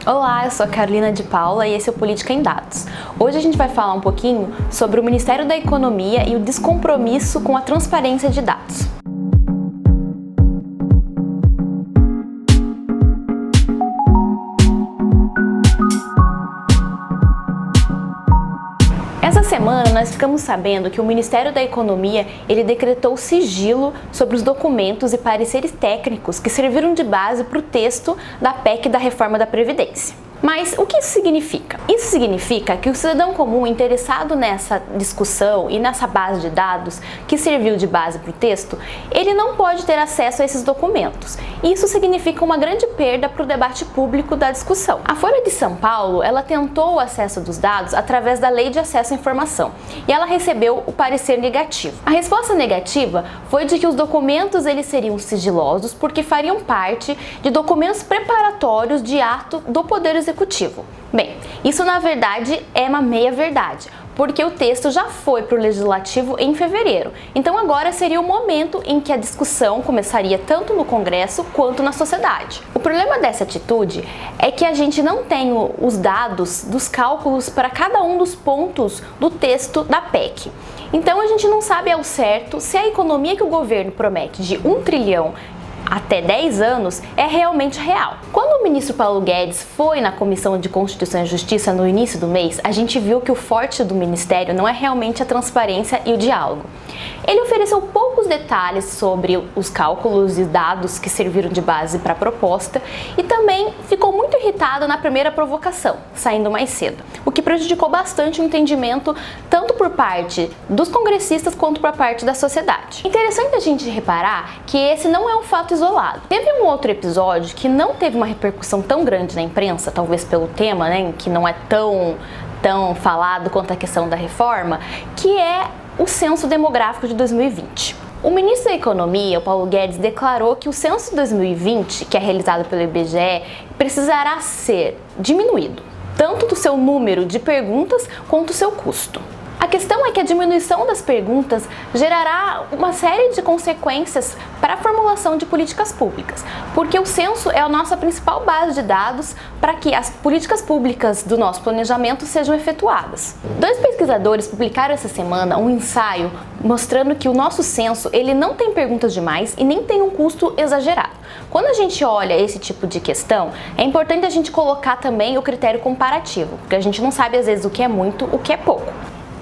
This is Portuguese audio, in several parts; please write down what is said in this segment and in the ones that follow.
Olá, eu sou a Carolina de Paula e esse é o Política em Dados. Hoje a gente vai falar um pouquinho sobre o Ministério da Economia e o descompromisso com a transparência de dados. Essa semana nós ficamos sabendo que o Ministério da Economia decretou sigilo sobre os documentos e pareceres técnicos que serviram de base para o texto da PEC da reforma da Previdência. Mas o que isso significa? Isso significa que o cidadão comum interessado nessa discussão e nessa base de dados que serviu de base para o texto, ele não pode ter acesso a esses documentos. Isso significa uma grande perda para o debate público da discussão. A Folha de São Paulo, ela tentou o acesso dos dados através da Lei de Acesso à Informação e ela recebeu o parecer negativo. A resposta negativa foi de que os documentos eles seriam sigilosos porque fariam parte de documentos preparatórios de ato do Poder Executivo. Bem, isso na verdade é uma meia-verdade, porque o texto já foi para o Legislativo em fevereiro. Então agora seria o momento em que a discussão começaria tanto no Congresso quanto na sociedade. O problema dessa atitude é que a gente não tem os dados dos cálculos para cada um dos pontos do texto da PEC. Então a gente não sabe ao certo se a economia que o governo promete de 1 trilhão até 10 anos é realmente real. Quando o ministro Paulo Guedes foi na Comissão de Constituição e Justiça no início do mês, a gente viu que o forte do ministério não é realmente a transparência e o diálogo. Ele ofereceu poucos detalhes sobre os cálculos e dados que serviram de base para a proposta e também ficou muito irritado na primeira provocação, saindo mais cedo, o que prejudicou bastante o entendimento tanto por parte dos congressistas quanto por parte da sociedade. Interessante a gente reparar que esse não é um fato isolado. Teve um outro episódio que não teve uma repercussão tão grande na imprensa, talvez pelo tema, que não é tão falado quanto a questão da reforma, que é o censo demográfico de 2020. O ministro da Economia, o Paulo Guedes, declarou que o censo de 2020, que é realizado pelo IBGE, precisará ser diminuído, tanto do seu número de perguntas quanto do seu custo. A questão é que a diminuição das perguntas gerará uma série de consequências para a formulação de políticas públicas, porque o censo é a nossa principal base de dados para que as políticas públicas do nosso planejamento sejam efetuadas. 2 pesquisadores publicaram essa semana um ensaio mostrando que o nosso censo ele não tem perguntas demais e nem tem um custo exagerado. Quando a gente olha esse tipo de questão, é importante a gente colocar também o critério comparativo, porque a gente não sabe às vezes o que é muito, o que é pouco.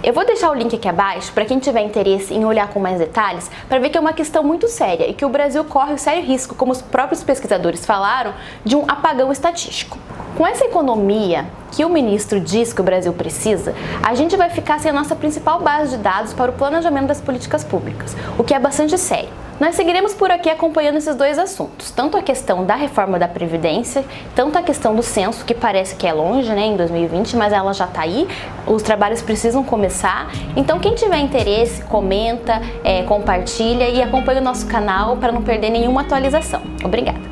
Eu vou deixar o link aqui abaixo para quem tiver interesse em olhar com mais detalhes para ver que é uma questão muito séria e que o Brasil corre um sério risco, como os próprios pesquisadores falaram, de um apagão estatístico. Com essa economia que o ministro diz que o Brasil precisa, a gente vai ficar sem a nossa principal base de dados para o planejamento das políticas públicas, o que é bastante sério. Nós seguiremos por aqui acompanhando esses 2 assuntos, tanto a questão da reforma da Previdência, tanto a questão do censo, que parece que é longe, em 2020, mas ela já está aí, os trabalhos precisam começar. Então quem tiver interesse, comenta, compartilha e acompanha o nosso canal para não perder nenhuma atualização. Obrigada!